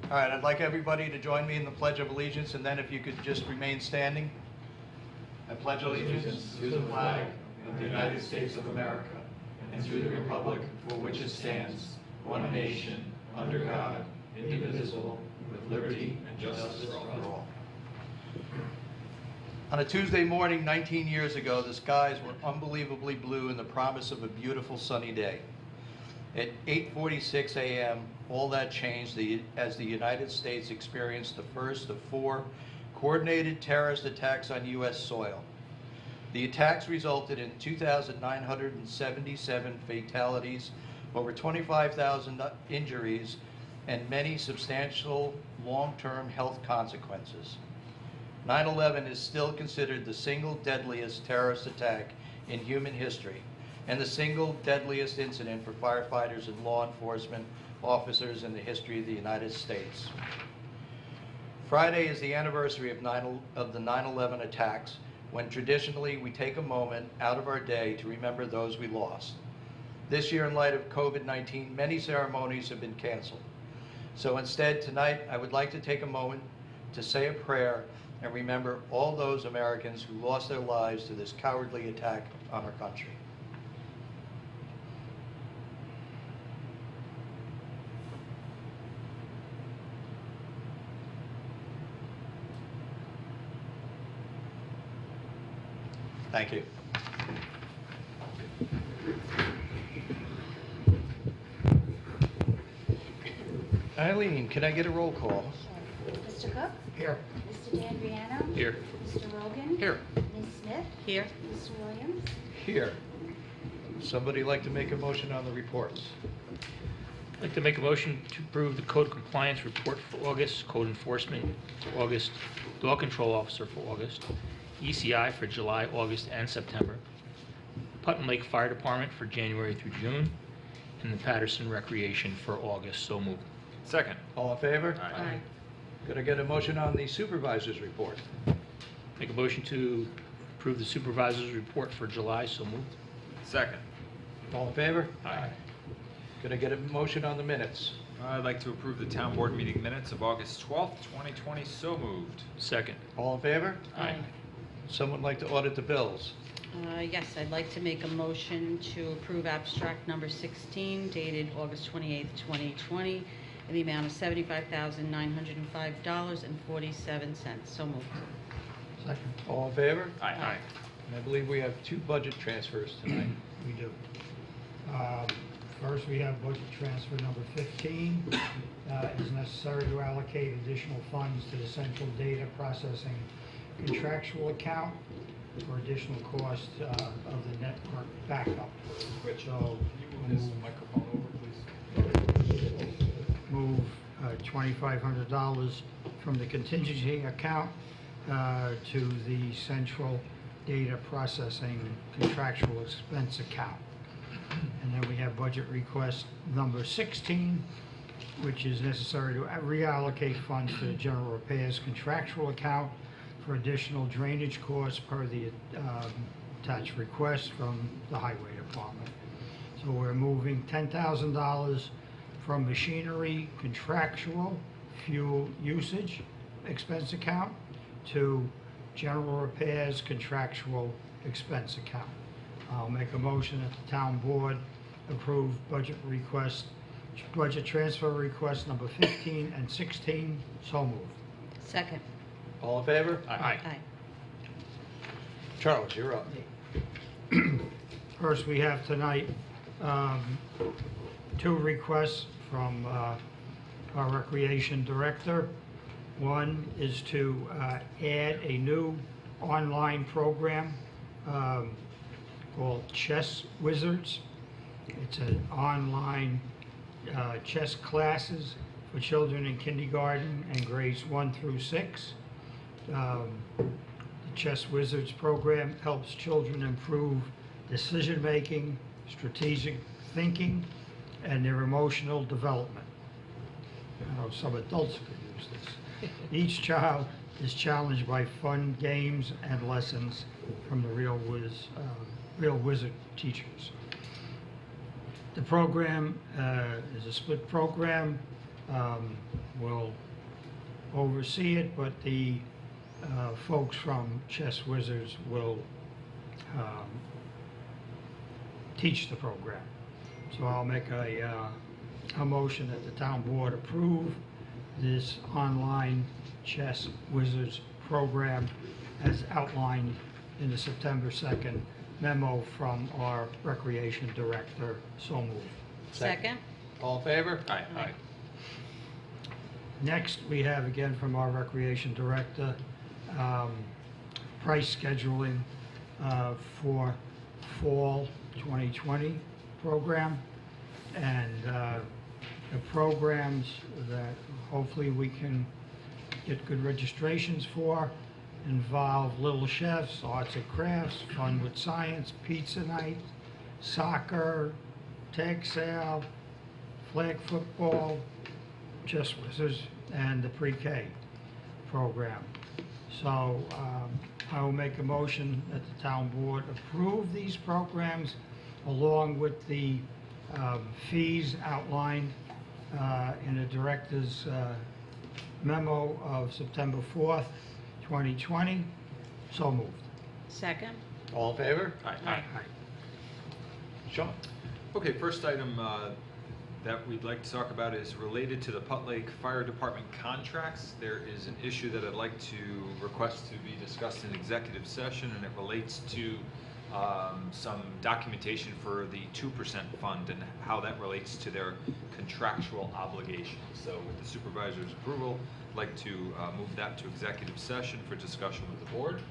All right, I'd like everybody to join me in the Pledge of Allegiance, and then if you could just remain standing. I pledge allegiance to the flag of the United States of America and to the republic for which it stands, one nation, under God, indivisible, with liberty and justice for all. On a Tuesday morning 19 years ago, the skies were unbelievably blue in the promise of a beautiful sunny day. At 8:46 a.m., all that changed as the United States experienced the first of 4 coordinated terrorist attacks on U.S. soil. The attacks resulted in 2,977 fatalities, over 25,000 injuries, and many substantial long-term health consequences. 9/11 is still considered the single deadliest terrorist attack in human history, and the single deadliest incident for firefighters and law enforcement officers in the history of the United States. Friday is the anniversary of the 9/11 attacks, when traditionally we take a moment out of our day to remember those we lost. This year, in light of COVID-19, many ceremonies have been canceled. So instead, tonight, I would like to take a moment to say a prayer and remember all those Americans who lost their lives to this cowardly attack on our country. Thank you. Eileen, can I get a roll call? Mr. Cook? Here. Mr. D'Andriano? Here. Mr. Rogan? Here. Ms. Smith? Here. Mr. Williams? Here. Somebody like to make a motion on the reports? I'd like to make a motion to approve the code compliance report for August, code enforcement for August, dog control officer for August, ECI for July, August, and September, Putnam Lake Fire Department for January through June, and the Patterson Recreation for August. So moved. Second. All in favor? Aye. Could I get a motion on the supervisor's report? Make a motion to approve the supervisor's report for July. So moved. Second. All in favor? Aye. Could I get a motion on the minutes? I'd like to approve the town board meeting minutes of August 12th, 2020. So moved. Second. All in favor? Aye. Someone like to audit the bills? Yes, I'd like to make a motion to approve abstract number 16 dated August 28th, 2020, in the amount of $75,905.47. So moved. Second. All in favor? Aye. Aye. And I believe we have 2 budget transfers tonight. We do. First, we have budget transfer number 15. It is necessary to allocate additional funds to the central data processing contractual account for additional costs of the network backup. So move $2,500 from the contingency account to the central data processing contractual expense account. And then we have budget request number 16, which is necessary to reallocate funds to the general repairs contractual account for additional drainage costs per the attached request from the highway department. So we're moving $10,000 from machinery contractual fuel usage expense account to general repairs contractual expense account. I'll make a motion that the town board approve budget transfer request number 15 and 16. So moved. Second. All in favor? Aye. Aye. Charles, you're up. First, we have tonight 2 requests from our recreation director. One is to add a new online program called Chess Wizards. It's an online chess classes for children in kindergarten and grades 1 through 6. The Chess Wizards program helps children improve decision-making, strategic thinking, and their emotional development. I know some adults could use this. Each child is challenged by fun games and lessons from the real wizard teachers. The program is a split program. will oversee it, but the folks from Chess Wizards will teach the program. So I'll make a motion that the town board approve this online Chess Wizards program as outlined in the September 2nd memo from our recreation director. So moved. Second? All in favor? Aye. Aye. Next, we have again from our recreation director, price scheduling for fall 2020 program. And the programs that hopefully we can get good registrations for involve Little Chefs, Arts and Crafts, Fun with Science, Pizza Night, soccer, tag sale, flag football, Chess Wizards, and the pre-K program. So I will make a motion that the town board approve these programs along with the fees outlined in the director's memo of September 4th, 2020. So moved. Second? All in favor? Aye. Aye. Sean? Okay, first item that we'd like to talk about is related to the Putt Lake Fire Department contracts. There is an issue that I'd like to request to be discussed in executive session, and it relates to some documentation for the 2% fund and how that relates to their contractual obligations. So with the supervisor's approval, I'd like to move that to executive session for discussion with the board.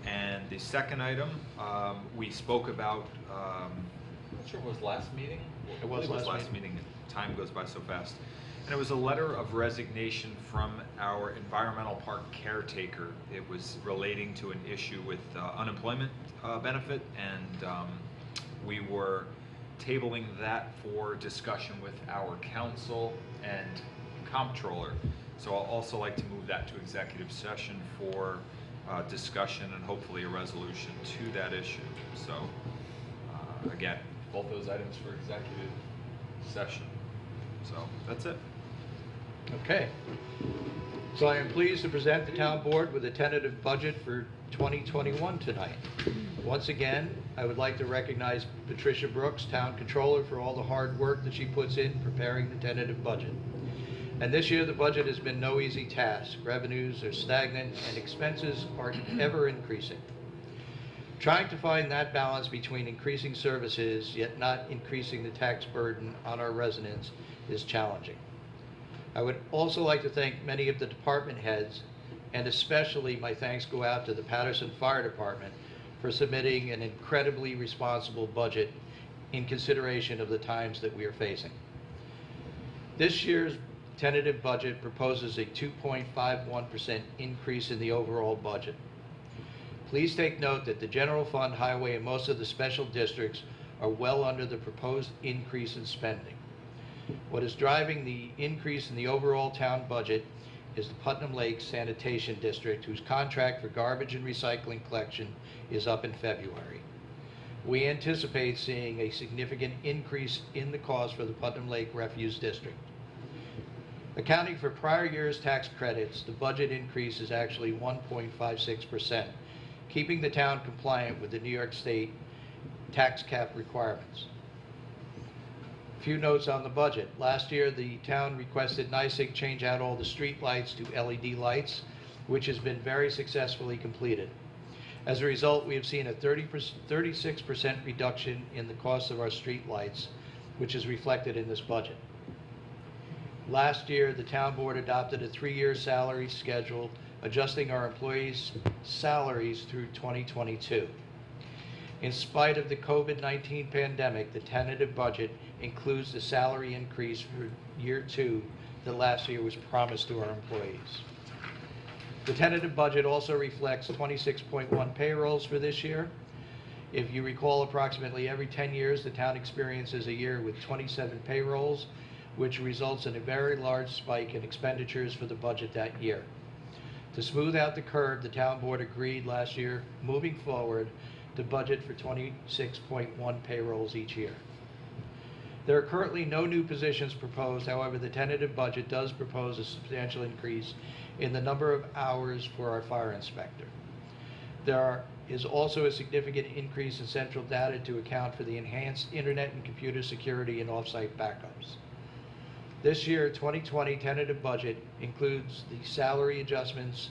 And the second item, we spoke about, I'm not sure if it was last meeting? It was last last meeting. Time goes by so fast. And it was a letter of resignation from our environmental park caretaker. It was relating to an issue with unemployment benefit, and we were tabling that for discussion with our council and comptroller. So I'll also like to move that to executive session for discussion and hopefully a resolution to that issue. So again, both those items for executive session. So that's it. Okay. So I am pleased to present the town board with a tentative budget for 2021 tonight. Once again, I would like to recognize Patricia Brooks, town controller, for all the hard work that she puts in preparing the tentative budget. And this year, the budget has been no easy task. Revenues are stagnant and expenses are ever increasing. Trying to find that balance between increasing services, yet not increasing the tax burden on our residents is challenging. I would also like to thank many of the department heads, and especially my thanks go out to the Patterson Fire Department for submitting an incredibly responsible budget in consideration of the times that we are facing. This year's tentative budget proposes a 2.51% increase in the overall budget. Please take note that the general fund, highway, and most of the special districts are well under the proposed increase in spending. What is driving the increase in the overall town budget is the Putnam Lake Sanitation District, whose contract for garbage and recycling collection is up in February. We anticipate seeing a significant increase in the cost for the Putnam Lake Refuse District. Accounting for prior year's tax credits, the budget increase is actually 1.56%, keeping the town compliant with the New York State tax cap requirements. A few notes on the budget. Last year, the town requested NYSEG change out all the street lights to LED lights, which has been very successfully completed. As a result, we have seen a 36% reduction in the cost of our street lights, which is reflected in this budget. Last year, the town board adopted a 3-year salary schedule, adjusting our employees' salaries through 2022. In spite of the COVID-19 pandemic, the tentative budget includes the salary increase for year 2 that last year was promised to our employees. The tentative budget also reflects 26.1 payrolls for this year. If you recall, approximately every 10 years, the town experiences a year with 27 payrolls, which results in a very large spike in expenditures for the budget that year. To smooth out the curve, the town board agreed last year, moving forward, to budget for 26.1 payrolls each year. There are currently no new positions proposed. However, the tentative budget does propose a substantial increase in the number of hours for our fire inspector. There is also a significant increase in central data to account for the enhanced internet and computer security and off-site backups. This year, 2020 tentative budget including the salary adjustments,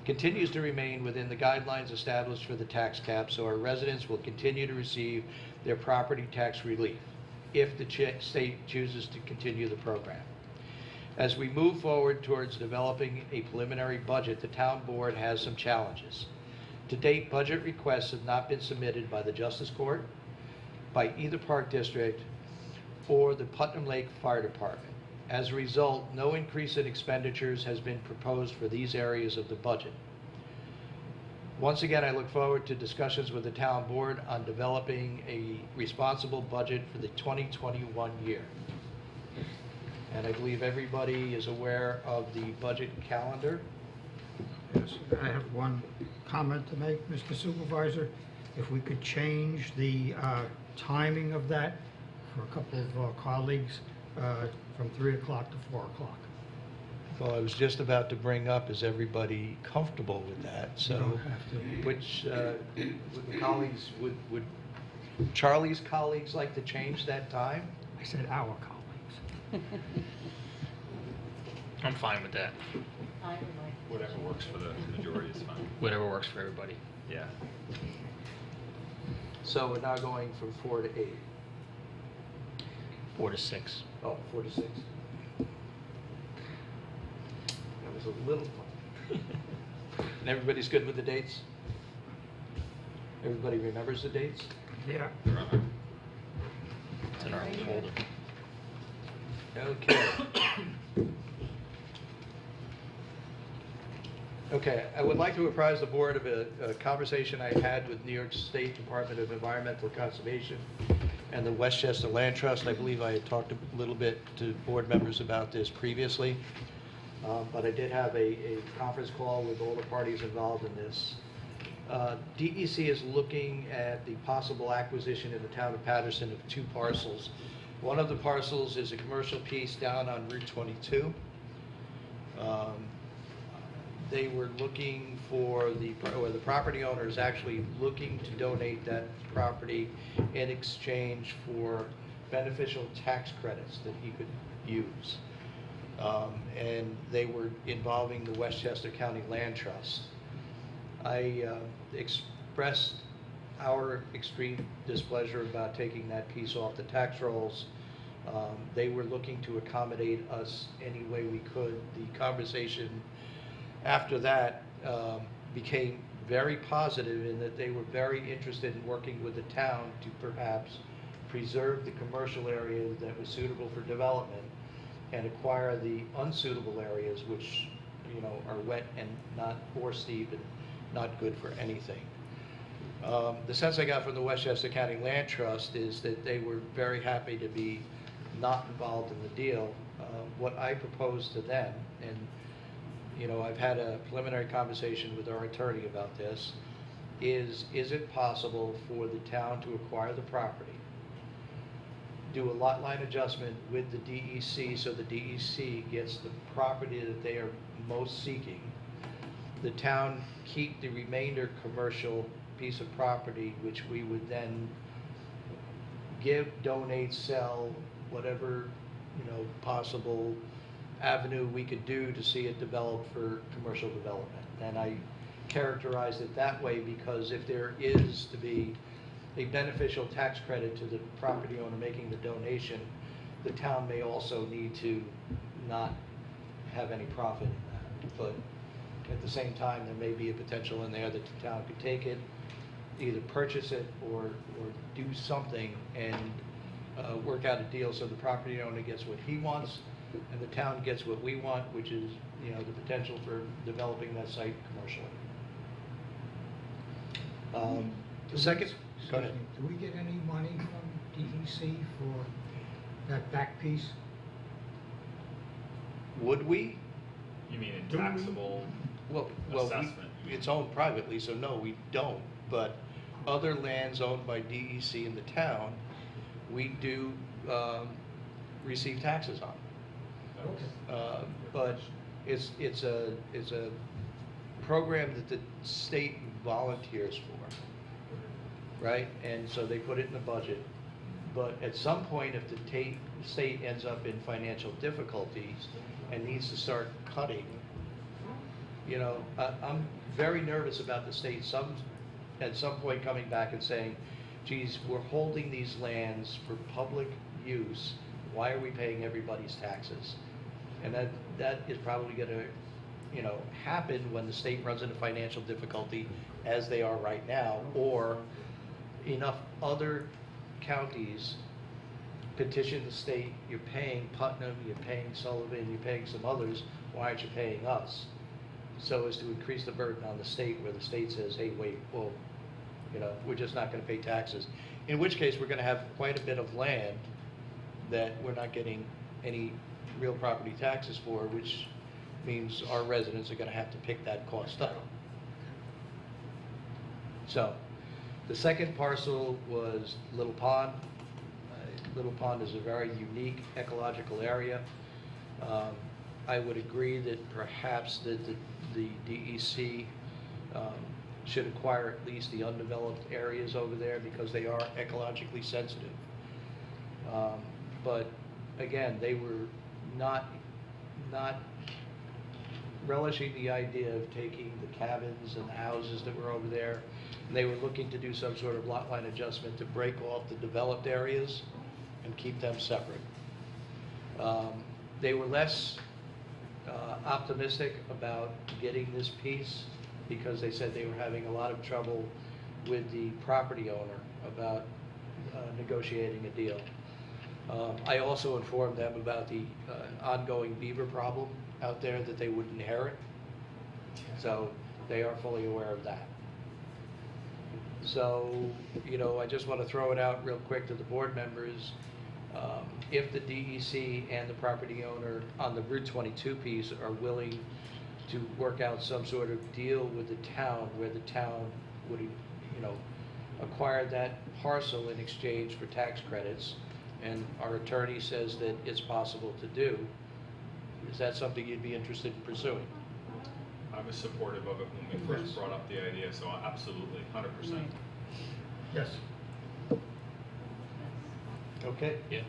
continues to remain within the guidelines established for the tax cap, so our residents will continue to receive their property tax relief if the state chooses to continue the program. As we move forward towards developing a preliminary budget, the town board has some challenges. To date, budget requests have not been submitted by the Justice Court, by either Park District, or the Putnam Lake Fire Department. As a result, no increase in expenditures has been proposed for these areas of the budget. Once again, I look forward to discussions with the town board on developing a responsible budget for the 2021 year. And I believe everybody is aware of the budget calendar. Yes, I have one comment to make, Mr. Supervisor. If we could change the timing of that for a couple of colleagues from 3 o'clock to 4 o'clock. Well, I was just about to bring up, is everybody comfortable with that? You So, don't have to. which would the colleagues, would Charlie's colleagues like to change that time? I said our colleagues. I'm fine with that. I would like. Whatever works for the majority is fine. Whatever works for everybody. Yeah. So we're now going from 4 to 8. 4 to 6. Oh, 4 to 6. That was a little fun. And everybody's good with the dates? Everybody remembers the dates? Yeah. It's in our folder. Okay. Okay, I would like to apprise the board of a conversation I had with New York State Department of Environmental Conservation and the Westchester Land Trust. I believe I had talked a little bit to board members about this previously, but I did have a conference call with all the parties involved in this. DEC is looking at the possible acquisition in the town of Patterson of 2 parcels. One of the parcels is a commercial piece down on Route 22. They were looking for the property owner is actually looking to donate that property in exchange for beneficial tax credits that he could use. And they were involving the Westchester County Land Trust. I expressed our extreme displeasure about taking that piece off the tax rolls. They were looking to accommodate us any way we could. The conversation after that became very positive in that they were very interested in working with the town to perhaps preserve the commercial area that was suitable for development and acquire the unsuitable areas which, you know, are wet and not or steep and not good for anything. The sense I got from the Westchester County Land Trust is that they were very happy to be not involved in the deal. What I proposed to them, and you know, I've had a preliminary conversation with our attorney about this, is it possible for the town to acquire the property, do a lot line adjustment with the DEC so the DEC gets the property that they are most seeking, the town keep the remainder commercial piece of property, which we would then give, donate, sell, whatever, you know, possible avenue we could do to see it develop for commercial development. And I characterized it that way because if there is to be a beneficial tax credit to the property owner making the donation, the town may also need to not have any profit in that. But at the same time, there may be a potential in there that the town could take it, either purchase it or do something and work out a deal so the property owner gets what he wants and the town gets what we want, which is, you know, the potential for developing that site commercially. The second, go ahead. Do we get any money from DEC for that back piece? Would we? You mean in Do we- taxable Well, assessment? it's owned privately, so no, we don't. But other lands owned by DEC in the town, we do receive taxes on. But it's a program that the state volunteers for, right? And so they put it in the budget. But at some point, if the state ends up in financial difficulties and needs to start cutting, you know, I'm very nervous about the state at some point coming back and saying, geez, we're holding these lands for public use. Why are we paying everybody's taxes? And that is probably going to, you know, happen when the state runs into financial difficulty, as they are right now, or enough other counties petition the state. You're paying Putnam, you're paying Sullivan, you're paying some others. Why aren't you paying us? So as to increase the burden on the state, where the state says, hey, wait, well, you know, we're just not going to pay taxes. In which case, we're going to have quite a bit of land that we're not getting any real property taxes for, which means our residents are going to have to pick that cost up. So, the second parcel was Little Pond. Little Pond is a very unique ecological area. I would agree that perhaps that the DEC should acquire at least the undeveloped areas over there, because they are ecologically sensitive. But again, they were not relishing the idea of taking the cabins and the houses that were over there. And they were looking to do some sort of lot line adjustment to break off the developed areas and keep them separate. They were less optimistic about getting this piece, because they said they were having a lot of trouble with the property owner about negotiating a deal. I also informed them about the ongoing beaver problem out there that they would inherit. So they are fully aware of that. So, you know, I just want to throw it out real quick to the board members. If the DEC and the property owner on the Route 22 piece are willing to work out some sort of deal with the town, where the town would, you know, acquire that parcel in exchange for tax credits, and our attorney says that it's possible to do, is that something you'd be interested in pursuing? I was supportive of it when we first brought up the idea, so absolutely, 100%. Yes. Okay. Yeah.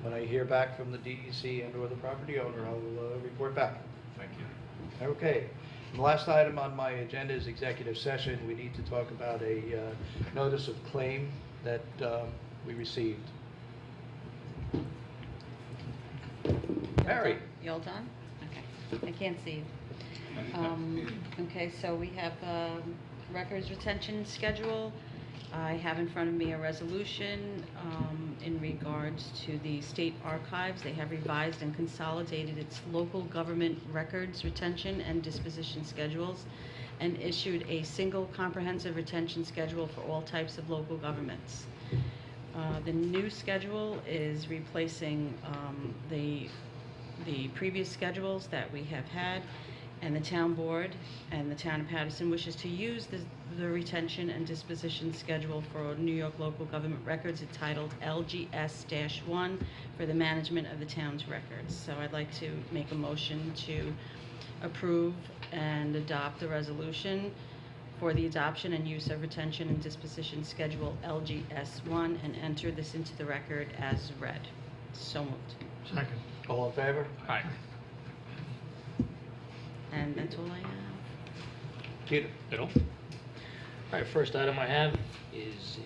When I hear back from the DEC and or the property owner, I'll report back. Thank you. Okay. And the last item on my agenda is executive session. We need to talk about a notice of claim that we received. Mary. You all done? Okay. I can't see you. Okay, so we have records retention schedule. I have in front of me a resolution in regards to the state archives. They have revised and consolidated its local government records retention and disposition schedules, and issued a single comprehensive retention schedule for all types of local governments. The new schedule is replacing the previous schedules that we have had, and the town board and the town of Patterson wishes to use the retention and disposition schedule for New York local government records entitled LGS-1 for the management of the town's records. So I'd like to make a motion to approve and adopt the resolution for the adoption and use of retention and disposition schedule LGS-1, and enter this into the record as read. So moved. Second. All in favor? Aye. And that's all I have. Peter. Biddle. All right, first item I have is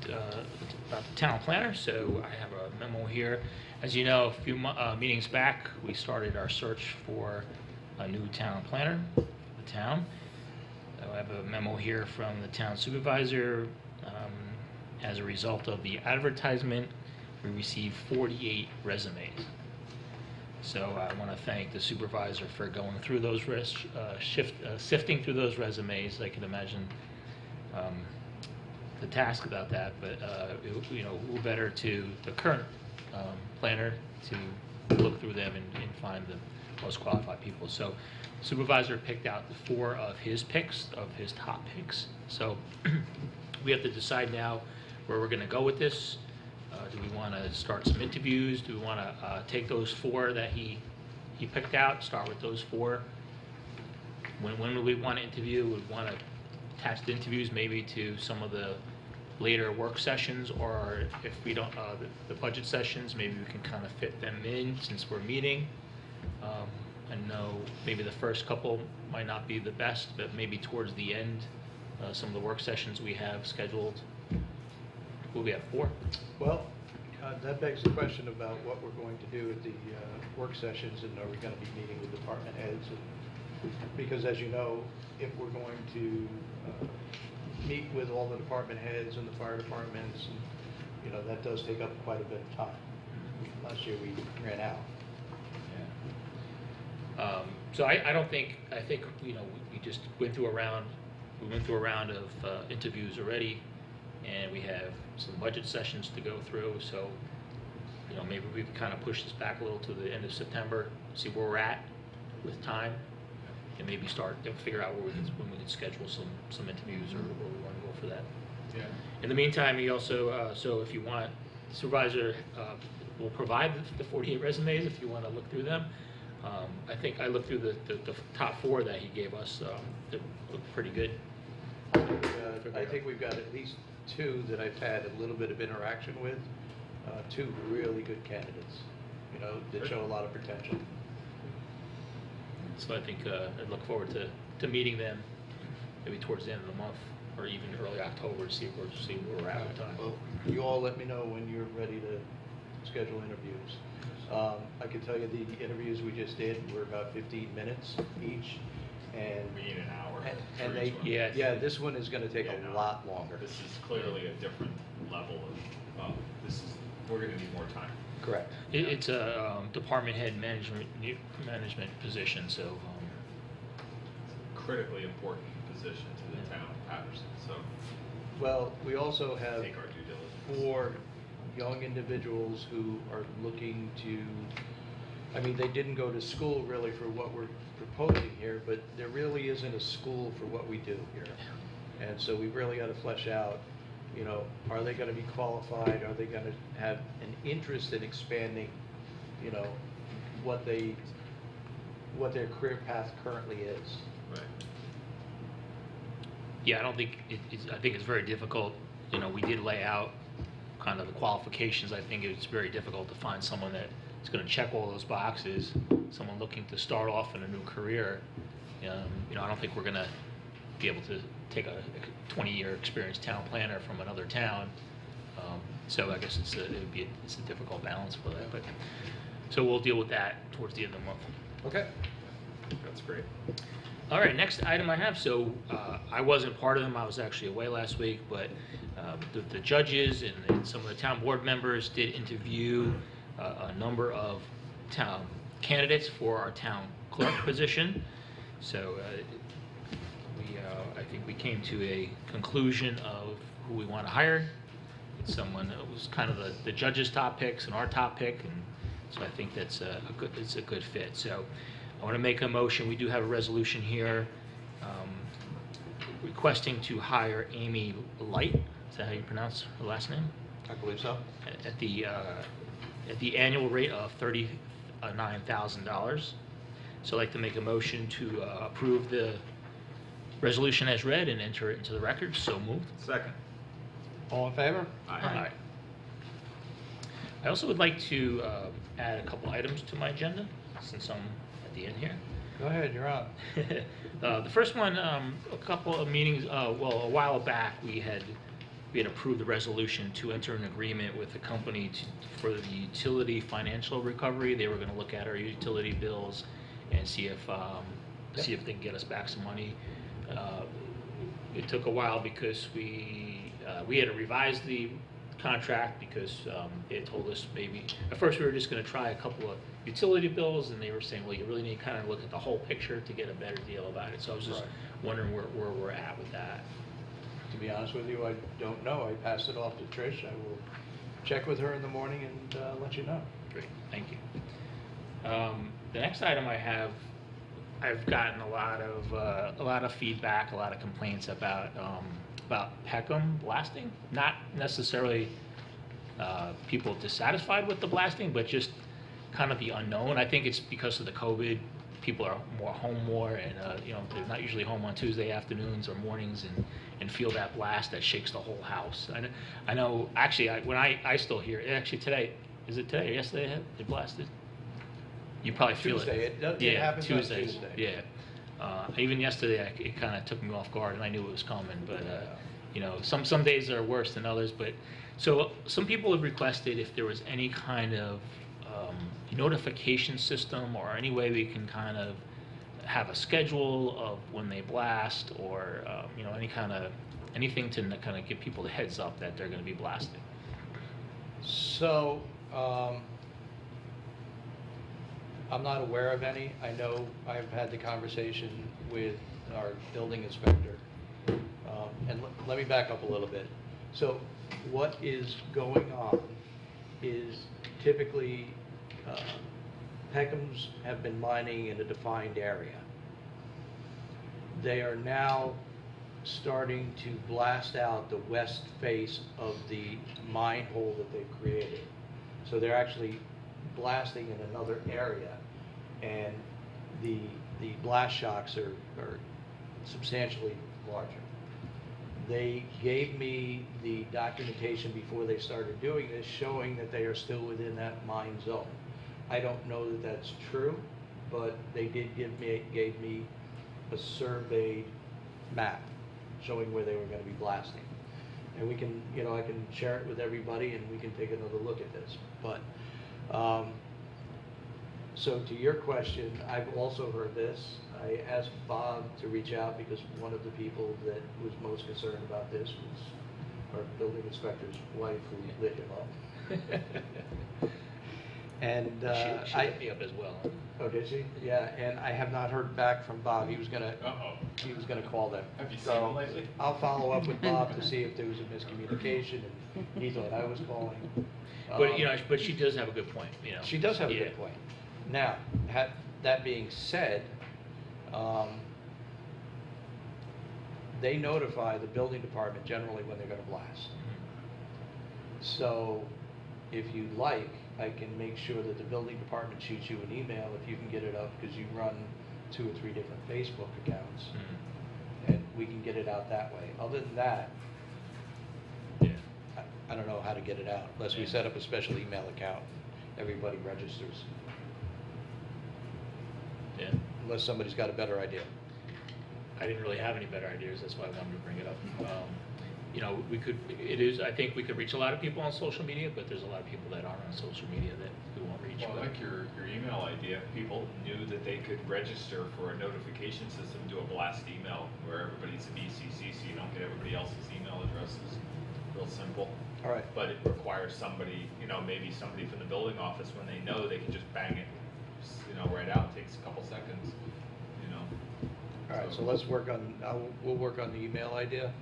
about the town planner. So I have a memo here. As you know, a few meetings back, we started our search for a new town planner for the town. So I have a memo here from the town supervisor. As a result of the advertisement, we received 48 resumes. So I want to thank the supervisor for going through those sifting through those resumes. I can imagine the task about that, but you know, who better to the current planner to look through them and find the most qualified people. So supervisor picked out the 4 of his picks, of his top picks. So we have to decide now where we're going to go with this. Do we want to start some interviews? Do we want to take those 4 that he picked out, start with those 4? When would we want to interview? Would we want to attach the interviews maybe to some of the later work sessions, or if we don't, the budget sessions, maybe we can kind of fit them in since we're meeting. I know maybe the first couple might not be the best, but maybe towards the end, some of the work sessions we have scheduled. Will we have 4? Well, that begs the question about what we're going to do at the work sessions, and are we going to be meeting with department heads? Because as you know, if we're going to meet with all the department heads and the fire departments, and, you know, that does take up quite a bit of time. Last year we ran out. So I don't think, I think, you know, we just went through a round, of interviews already, and we have some budget sessions to go through, so, you know, maybe we can kind of push this back a little to the end of September, see where we're at with time, and maybe start to figure out when we can schedule some interviews, or where we want to go for that. Yeah. In the meantime, he also, so if you want, supervisor will provide the 48 resumes if you want to look through them. I think I looked through the top 4 that he gave us. They look pretty good. I think we've got at least 2 that I've had a little bit of interaction with, 2 really good candidates, you know, that show a lot of potential. So I think I look forward to meeting them maybe towards the end of the month, or even early October, to see where we're at with time. Well, you all let me know when you're ready to schedule interviews. I can tell you the interviews we just did were about 15 minutes each, and We need an hour. and for they, each one. Yeah. this one is going to take Yeah, a no. lot longer. This is clearly a different level of, we're gonna need more time. Correct. It's a department head management position, so Critically important position to the town of Patterson, so Well, we also have take our due diligence. 4 young individuals who are looking to, I mean, they didn't go to school really for what we're proposing here, but there really isn't a school for what we do here. And so we really got to flesh out, you know, are they going to be qualified? Are they going to have an interest in expanding, you know, what their career path currently is? Right. yeah, I don't think I think it's very difficult. You know, we did lay out kind of the qualifications. I think it's very difficult to find someone that is going to check all those boxes. Someone looking to start off in a new career. You know, I don't think we're going to be able to take a 20-year experienced town planner from another town. So I guess it's a difficult balance for that. But so we'll deal with that towards the end of the month. Okay. That's great. All right, next item I have, so I wasn't part of them, I was actually away last week, but the judges and some of the town board members did interview a number of town candidates for our town clerk position. So I think we came to a conclusion of who we want to hire. It's someone that was kind of the judges' top picks and our top pick, and so I think that's it's a good fit. So I want to make a motion. We do have a resolution here requesting to hire Amy Light. Is that how you pronounce her last name? I believe so. At the annual rate of $39,000. So I'd like to make a motion to approve the resolution as read and enter it into the record. So moved. Second. All in favor? Aye. I also would like to add a couple items to my agenda, since I'm at the end here. Go ahead, you're on. The first one, a couple of meetings, a while back, we had approved the resolution to enter an agreement with the company for the utility financial recovery. They were going to look at our utility bills and see if they can get us back some money. It took a while because we had to revise the contract because they had told us maybe at first we were just going to try a couple of utility bills, and they were saying, well, you really need to kind of look at the whole picture to get a better deal about it. So I was just wondering where we're at with that. To be honest with you, I don't know. I passed it off to Trish. I will check with her in the morning and let you know. Great, thank you. The next item I have, I've gotten a lot of feedback, a lot of complaints about Peckham blasting. Not necessarily people dissatisfied with the blasting, but just kind of the unknown. I think it's because of the COVID. People are home more, and they're not usually home on Tuesday afternoons or mornings, and feel that blast that shakes the whole house. I know. Actually, I still hear it. Actually, today, is it today or yesterday? It blasted. You probably feel Tuesday. it. It happens on Tuesdays. Tuesday. Yeah. Even yesterday, it kind of took me off guard, and I knew it was coming. But some days are worse than others. But so some people have requested if there was any kind of notification system or any way we can kind of have a schedule of when they blast, or anything to kind of give people the heads up that they're going to be blasting. So, I'm not aware of any. I know I've had the conversation with our building inspector. Let me back up a little bit. So what is going on is typically Peckhams have been mining in a defined area. They are now starting to blast out the west face of the mine hole that they've created. So they're actually blasting in another area, and the blast shocks are substantially larger. They gave me the documentation before they started doing this, showing that they are still within that mine zone. I don't know that that's true, but they did gave me a surveyed map showing where they were going to be blasting. And we can, I can share it with everybody, and we can take another look at this. But so to your question, I've also heard this. I asked Bob to reach out because one of the people that was most concerned about this was our building inspector's wife, who lit him up. And she hit me up as well. Oh, did she? Yeah, and I have not heard back from Bob. He was gonna call them. Have you seen So him lately? I'll follow up with Bob to see if there was a miscommunication, and he thought I was calling. But she does have a good point. She does have a Yeah. good point. Now, that being said, they notify the building department generally when they're gonna blast. So, if you like, I can make sure that the building department shoots you an email if you can get it up, because you run 2 or 3 different Facebook accounts, and we can get it out that way. Other than that, Yeah. I don't know how to get it out, unless we Yeah. set up a special email account. Everybody registers, Yeah. unless somebody's got a better idea. I didn't really have any better ideas. That's why I wanted to bring it up. I think we could reach a lot of people on social media, but there's a lot of people that aren't on social media that we won't reach. Well, I but- like your email idea. People knew that they could register for a notification system, do a blast email where everybody's BCC, so you don't get everybody else's email addresses. Real simple. All right. But it requires somebody, maybe somebody from the building office, when they know, they can just bang it, right out. It takes a couple seconds, All right, so let's work on, we'll work on the email idea.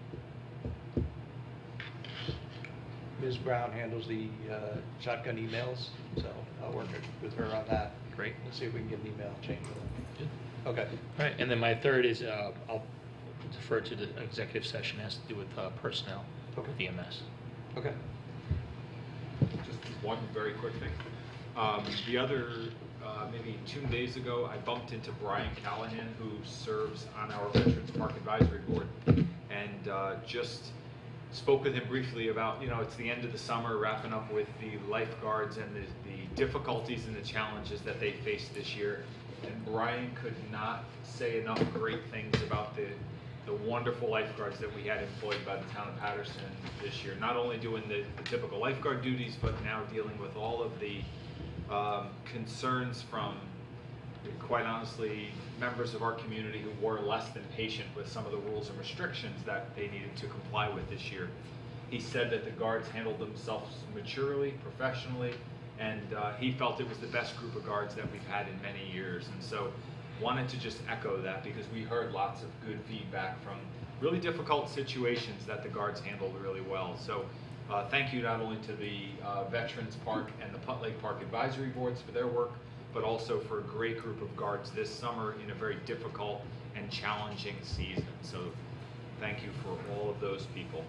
Ms. Brown handles the shotgun emails, so I'll work with her on that. Great. Let's see if we can get an email change. Good. Okay. All right, and then my third is, I'll defer to the executive session, has to do with personnel, Okay. VMS. Okay. Just one very quick thing. The other, maybe 2 days ago, I bumped into Brian Callahan, who serves on our Veterans Park Advisory Board, and just spoke with him briefly about, it's the end of the summer, wrapping up with the lifeguards and the difficulties and the challenges that they faced this year. And Brian could not say enough great things about the wonderful lifeguards that we had employed by the town of Patterson this year. Not only doing the typical lifeguard duties, but now dealing with all of the concerns from, quite honestly, members of our community who were less than patient with some of the rules and restrictions that they needed to comply with this year. He said that the guards handled themselves maturely, professionally, and he felt it was the best group of guards that we've had in many years. And so wanted to just echo that, because we heard lots of good feedback from really difficult situations that the guards handled really well. So thank you not only to the Veterans Park and the Putt Lake Park Advisory Boards for their work, but also for a great group of guards this summer in a very difficult and challenging season. So thank you for all of those people.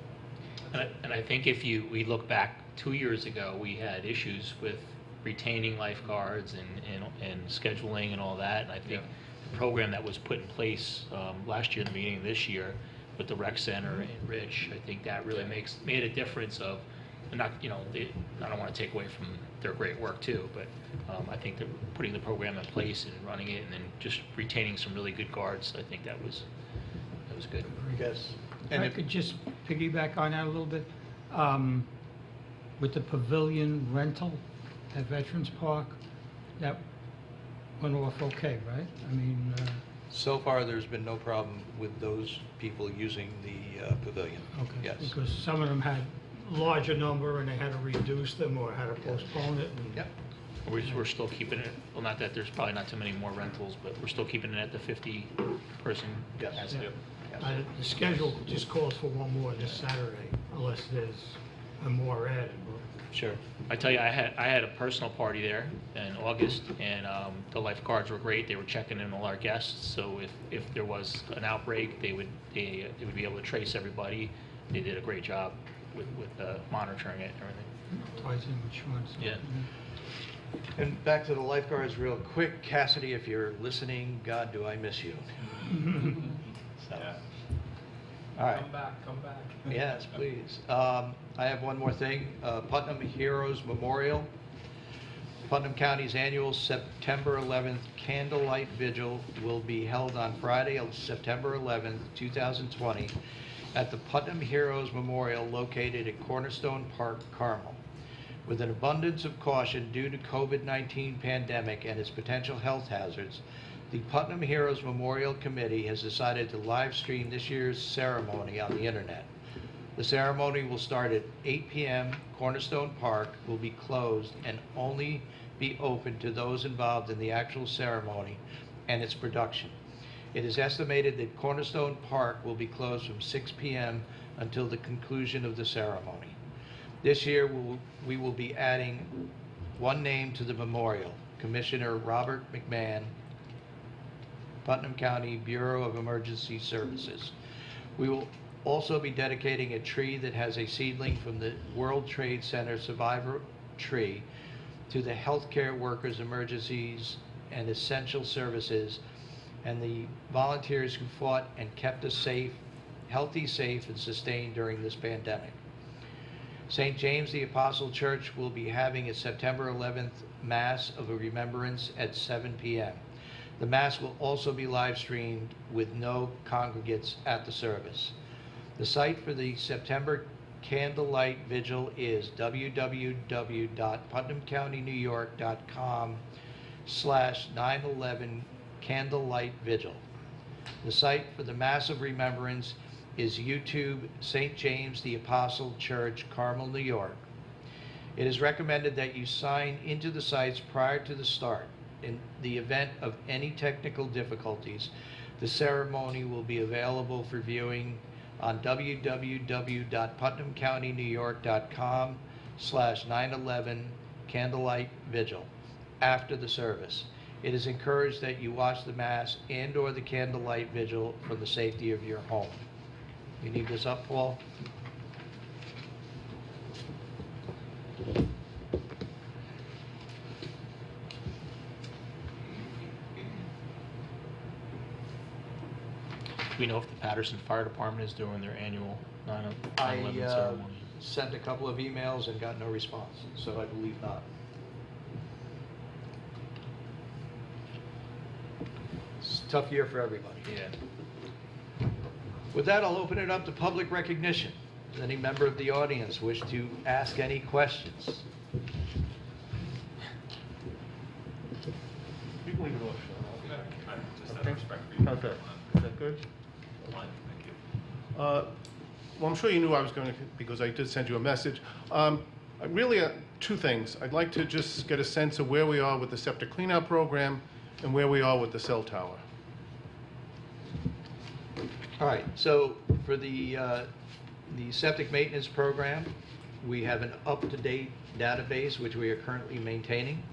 And I think if we look back 2 years ago, we had issues with retaining lifeguards and scheduling and all that. And I think the program that was put in place last year in the beginning of this year with the rec center and Rich, I think that really made a difference of, not, I don't want to take away from their great work too, but I think that putting the program in place and running it and then just retaining some really good guards, I think that was good. Yes. If I could just piggyback on that a little bit. With the pavilion rental at Veterans Park, that went off okay, right? I mean, So far, there's been no problem with those people using the pavilion. okay. Yes. Because some of them had larger number and they had to reduce them or had to postpone it. And Yep. We're still keeping it, well, not that there's probably not too many more rentals, but we're still keeping it at the 50-person Yes. capacity. Yeah. The schedule just calls for one more this Saturday, unless there's a more added. Sure. I tell you, I had a personal party there in August, and the lifeguards were great. They were checking in all our guests, so if there was an outbreak, they would be able to trace everybody. They did a great job with monitoring it and everything. Ties in with Sean's. Yeah. And back to the lifeguards real quick. Cassidy, if you're listening, God, do I miss you. So, Yeah. all right. Come back. Yes, please. I have one more thing. Putnam Heroes Memorial. Putnam County's annual September 11th Candlelight Vigil will be held on Friday, September 11th, 2020, at the Putnam Heroes Memorial located at Cornerstone Park, Carmel. With an abundance of caution due to COVID-19 pandemic and its potential health hazards, the Putnam Heroes Memorial Committee has decided to live stream this year's ceremony on the internet. The ceremony will start at 8 p.m. Cornerstone Park will be closed and only be open to those involved in the actual ceremony and its production. It is estimated that Cornerstone Park will be closed from 6 p.m. until the conclusion of the ceremony. This year, we will be adding one name to the memorial, Commissioner Robert McMahon, Putnam County Bureau of Emergency Services. We will also be dedicating a tree that has a seedling from the World Trade Center survivor tree to the healthcare workers, emergencies, and essential services, and the volunteers who fought and kept us safe, healthy, safe, and sustained during this pandemic. St. James the Apostle Church will be having its September 11th Mass of a Remembrance at 7 p.m. The Mass will also be live streamed with no congregates at the service. The site for the September Candlelight Vigil is www.putnamcountynewyork.com/9/11 Candlelight Vigil. The site for the Mass of Remembrance is YouTube St. James the Apostle Church, Carmel, New York. It is recommended that you sign into the sites prior to the start. In the event of any technical difficulties, the ceremony will be available for viewing on www.putnamcountynewyork.com/9/11 Candlelight Vigil after the service. It is encouraged that you watch the Mass and/or the Candlelight Vigil from the safety of your home. You need this up, Paul? Do we know if the Patterson Fire Department is doing their annual 9/11 I ceremony? sent a couple of emails and got no response, so I believe not. It's a tough year for everybody. Yeah. With that, I'll open it up to public recognition. Does any member of the audience wish to ask any questions? You can leave it off, Just out Okay. of respect for you. Okay. Is that good? Fine, thank you. Well, I'm sure you knew I was going to, because I did send you a message. Really, two things. I'd like to just get a sense of where we are with the septic cleanout program and where we are with the cell tower. All right, so for the septic maintenance program, we have an up-to-date database, which we are currently maintaining.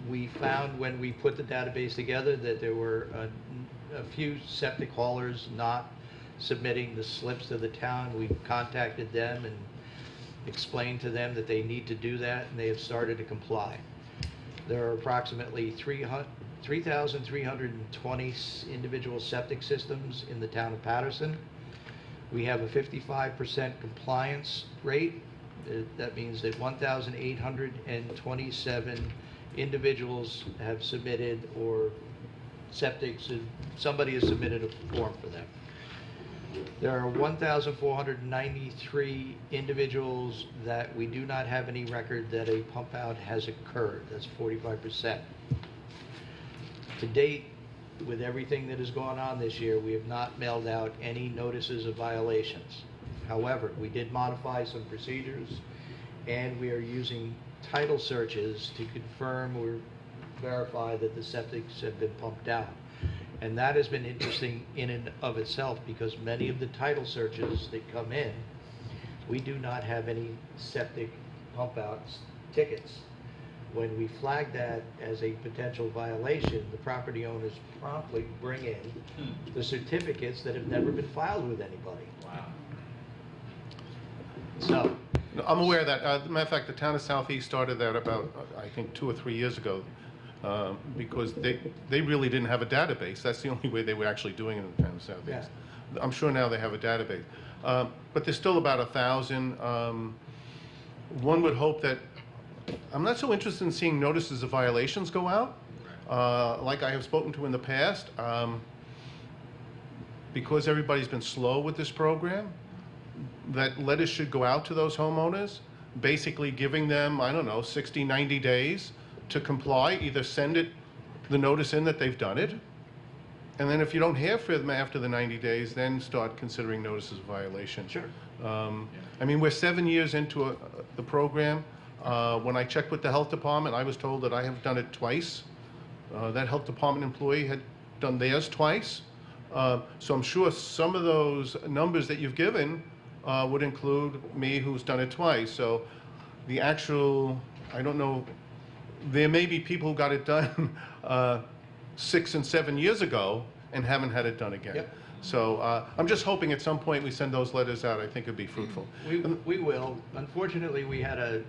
We found when we put the database together that there were a few septic haulers not submitting the slips to the town. We contacted them and explained to them that they need to do that, and they have started to comply. There are approximately 3,320 individual septic systems in the town of Patterson. We have a 55% compliance rate. That means that 1,827 individuals have submitted, or septics, somebody has submitted a form for them. There are 1,493 individuals that we do not have any record that a pump out has occurred. That's 45%. To date, with everything that has gone on this year, we have not mailed out any notices of violations. However, we did modify some procedures, and we are using title searches to confirm or verify that the septics have been pumped out. And that has been interesting in and of itself, because many of the title searches that come in, we do not have any septic pump out tickets. When we flag that as a potential violation, the property owners promptly bring in the certificates that have never been filed with anybody. Wow. So, I'm aware of that. As a matter of fact, the town of Southeast started that about, I think, 2 or 3 years ago, because they really didn't have a database. That's the only way they were actually doing it in the town of Southeast. Yeah. I'm sure now they have a database. But there's still about 1,000. One would hope that, I'm not so interested in seeing notices of violations go out, like I have spoken to in the past, because everybody's been slow with this program. That letters should go out to those homeowners, basically giving them, I don't know, 60, 90 days to comply. Either send the notice in that they've done it, and then if you don't hear from them after the 90 days, then start considering notices of violation. Sure. I mean, we're 7 years into the program. When I checked with the health department, I was told that I have done it twice. That health department employee had done theirs twice. So I'm sure some of those numbers that you've given would include me, who's done it twice. So the actual, I don't know, there may be people who got it done 6 and 7 years ago and haven't had it done again. Yep. So I'm just hoping at some point we send those letters out. I think it'd be fruitful. we will. Unfortunately, we had a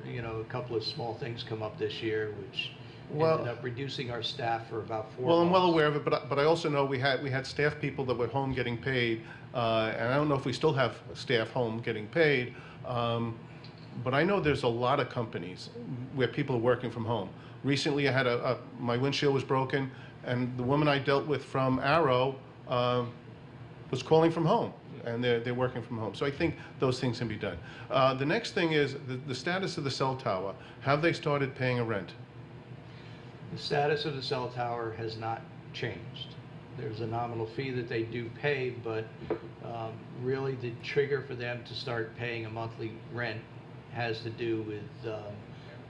couple of small things come up this year, which ended up reducing our staff for about 4 months. Well, I'm well aware of it, but I also know we had staff people that were home getting paid, and I don't know if we still have staff home getting paid, but I know there's a lot of companies where people are working from home. Recently, I had my windshield was broken, and the woman I dealt with from Arrow was calling from home, and they're working from home. So I think those things can be done. The next thing is the status of the cell tower. Have they started paying a rent? The status of the cell tower has not changed. There's a nominal fee that they do pay, but really the trigger for them to start paying a monthly rent has to do with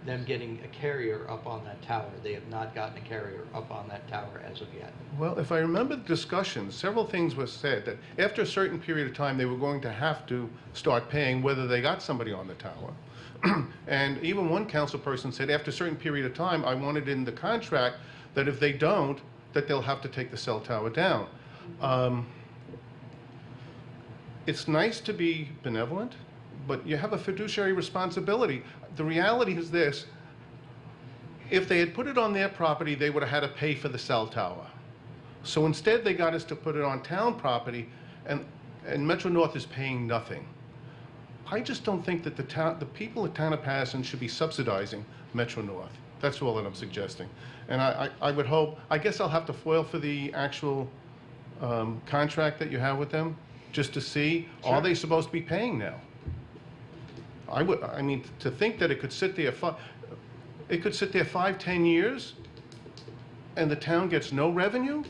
them getting a carrier up on that tower. They have not gotten a carrier up on that tower as of yet. Well, if I remember the discussion, several things were said that after a certain period of time, they were going to have to start paying whether they got somebody on the tower. And even one council person said after a certain period of time, I wanted in the contract that if they don't, that they'll have to take the cell tower down. It's nice to be benevolent, but you have a fiduciary responsibility. The reality is this: if they had put it on their property, they would have had to pay for the cell tower. So instead, they got us to put it on town property, and Metro North is paying nothing. I just don't think that the people at town of Patterson should be subsidizing Metro North. That's all that I'm suggesting. And I would hope, I guess I'll have to foil for the actual contract that you have with them, just to see, are they supposed to be paying now? I mean, to think that it could sit there 5, 10 years, and the town gets no revenue?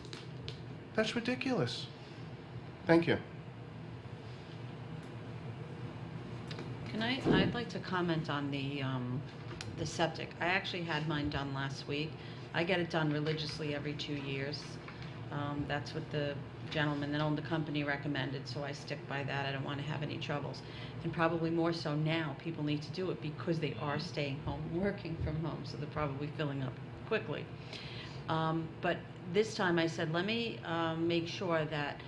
That's ridiculous. Thank you. I'd like to comment on the septic. I actually had mine done last week. I get it done religiously every 2 years. That's what the gentleman that owned the company recommended, so I stick by that. I don't want to have any troubles. And probably more so now, people need to do it because they are staying home, working from home, so they're probably filling up quickly. But this time I said, let me make sure that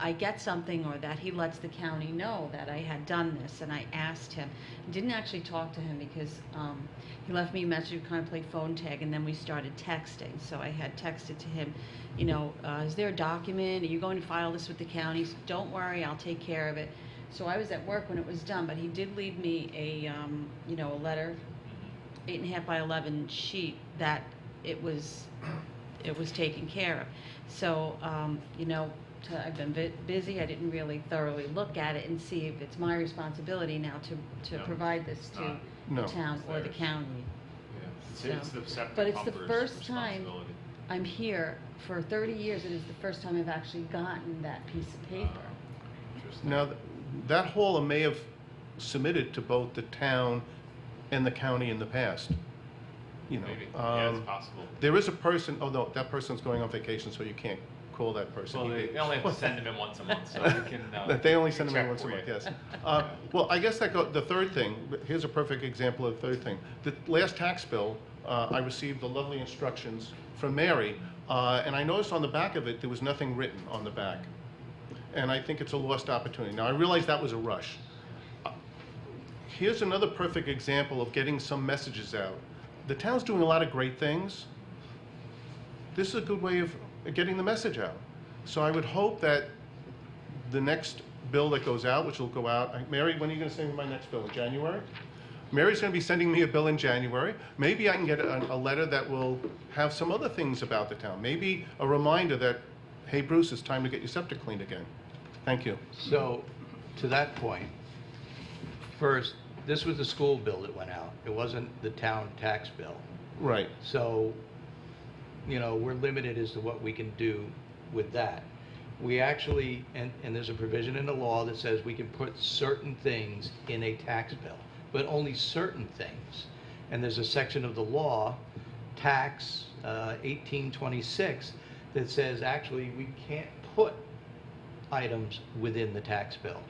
I get something, or that he lets the county know that I had done this. And I asked him, didn't actually talk to him because he left me a message, we kind of played phone tag, and then we started texting. So I had texted to him, you know, is there a document? Are you going to file this with the county? He said, don't worry, I'll take care of it. So I was at work when it was done, but he did leave me a, you know, a letter, 8.5 by 11 sheet that it was taken care of. So, you know, I've been busy. I didn't really thoroughly look at it and see if it's my responsibility now to No, provide this it's to not. No. the town or the Theirs. county. Yeah, it's So- the septic but it's the pumper's first time responsibility. I'm here for 30 years. It is the first time I've actually gotten that piece of paper. Interesting. Now, that hauler may have submitted to both the town and the county in the past. You know, Maybe, yeah, it's possible. there is a person, oh no, that person's going on vacation, so you can't call that person. Well, they only have to send them in once a month, so you can. They only send them in check once a for month, you. yes. Well, I guess the third thing, here's a perfect example of the third thing. The last tax bill, I received the lovely instructions from Mary, and I noticed on the back of it, there was nothing written on the back. And I think it's a lost opportunity. Now, I realize that was a rush. Here's another perfect example of getting some messages out. The town's doing a lot of great things. This is a good way of getting the message out. So I would hope that the next bill that goes out, which will go out, Mary, when are you going to send me my next bill? In January? Mary's going to be sending me a bill in January. Maybe I can get a letter that will have some other things about the town. Maybe a reminder that, hey, Bruce, it's time to get your septic cleaned again. Thank you. So, to that point, first, this was the school bill that went out. It wasn't the town tax bill. Right. So, you know, we're limited as to what we can do with that. We actually, and there's a provision in the law that says we can put certain things in a tax bill, but only certain things. And there's a section of the law, tax 1826, that says actually we can't put items within the tax bill.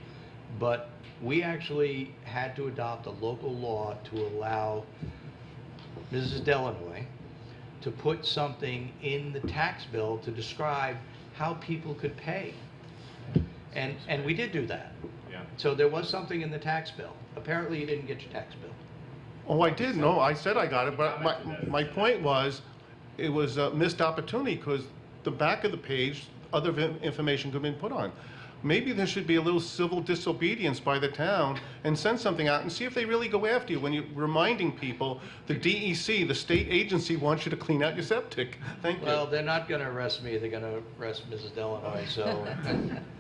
But we actually had to adopt a local law to allow Mrs. Delanoy to put something in the tax bill to describe how people could pay. And we did do that. Yeah. So there was something in the tax bill. Apparently you didn't get your tax bill. Oh, I did. No, I said I got it, but my point was, it was a missed opportunity because the back of the page, other information could have been put on. Maybe there should be a little civil disobedience by the town and send something out and see if they really go after you when you're reminding people the DEC, the state agency, wants you to clean out your septic. Thank you. Well, they're not gonna arrest me, they're gonna arrest Mrs. Delanoy, so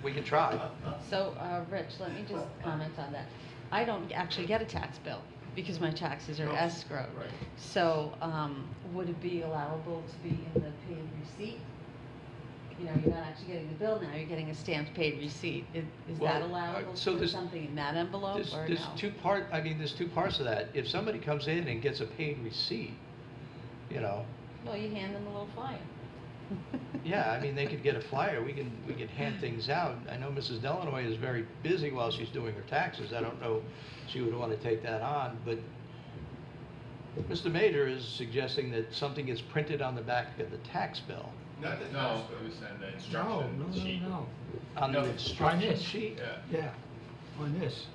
we can try. So, Rich, let me just comment on that. I don't actually get a tax bill because my taxes are escrowed. Right. So, would it be allowable to be in the paid receipt? You know, you're not actually getting the bill now, you're getting a stamped paid receipt. Is that Well, allowable so to put there's- something in that envelope or There's no? there's two parts to that. If somebody comes in and gets a paid receipt, you know, Well, you hand them a little flyer. yeah, I mean, they could get a flyer, we could hand things out. I know Mrs. Delanoy is very busy while she's doing her taxes, I don't know if she would want to take that on, but Mr. Major is suggesting that something is printed on the back of the tax bill. Not the No, tax it was in the No, instruction sheet. no. On the No, instruction this. sheet? Yeah. Yeah, on this.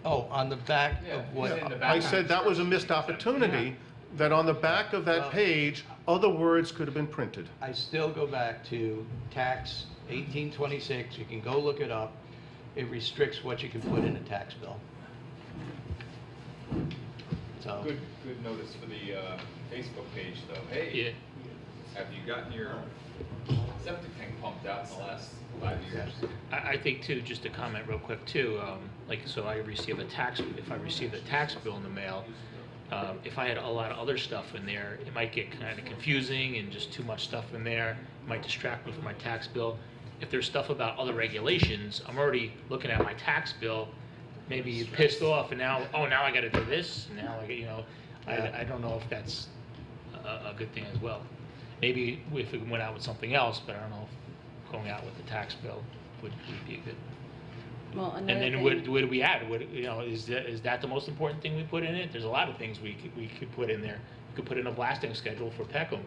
Oh, on the back Yeah, of it's what? in the back I of said that was a missed opportunity, that on the back of that Well- page, other words could have been printed. I still go back to tax 1826, you can go look it up. It restricts what you can put in a tax bill. So, Good notice for the Facebook page, though. Hey, Yeah. have you gotten your septic tank pumped out in the last 5 years? I think too, just to comment real quick too, like, so if I receive a tax bill in the mail, if I had a lot of other stuff in there, it might get kind of confusing and just too much stuff in there, it might distract me from my tax bill. If there's stuff about other regulations, I'm already looking at my tax bill, maybe pissed off, and now I gotta do this, and now I get, I don't know if that's a good thing as well. Maybe if it went out with something else, but I don't know going out with the tax bill would be a good. Well, And another then thing. what do we add? What, you know, is that the most important thing we put in it? There's a lot of things we could put in there. We could put in a blasting schedule for Peckham.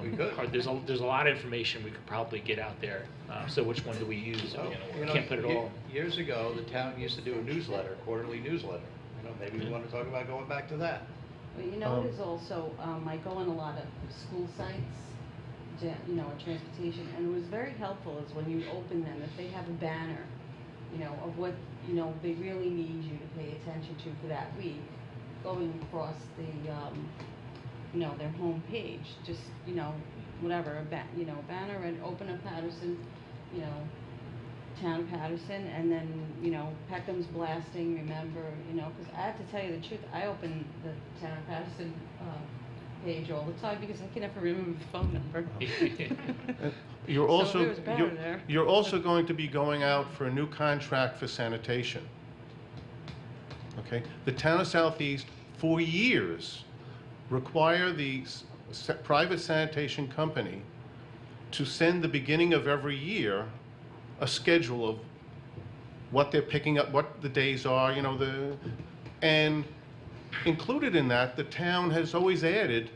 We could. Or there's a lot of information we could probably get out there. So which one do we use? So, We can't put it all. Years ago, the town used to do a newsletter, quarterly newsletter. You know, maybe we want to talk about going back to that. But you know, it is also, I go on a lot of school sites, you know, transportation, and it was very helpful is when you open them, if they have a banner, you know, of what, you know, they really need you to pay attention to for that week, going across the, you know, their home page, just, you know, whatever, you know, banner and open up Patterson, you know, town of Patterson, and then, you know, Peckham's blasting, remember, you know, because I have to tell you the truth, I open the town of Patterson page all the time because I can never remember the phone number. You're So also, there was a banner there. you're also going to be going out for a new contract for sanitation. Okay? The town of Southeast, for years, require the private sanitation company to send the beginning of every year a schedule of what they're picking up, what the days are, you know, and included in that, the town has always added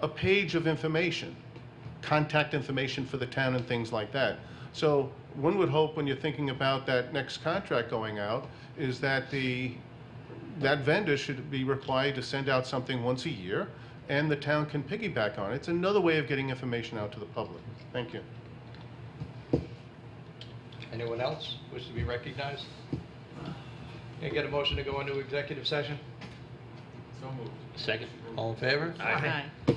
a page of information, contact information for the town and things like that. So one would hope when you're thinking about that next contract going out is that that vendor should be required to send out something once a year and the town can piggyback on it. It's another way of getting information out to the public. Thank you. Anyone else wish to be recognized? Can I get a motion to go into executive session? So moved. Second. All in favor? Aye. Aye.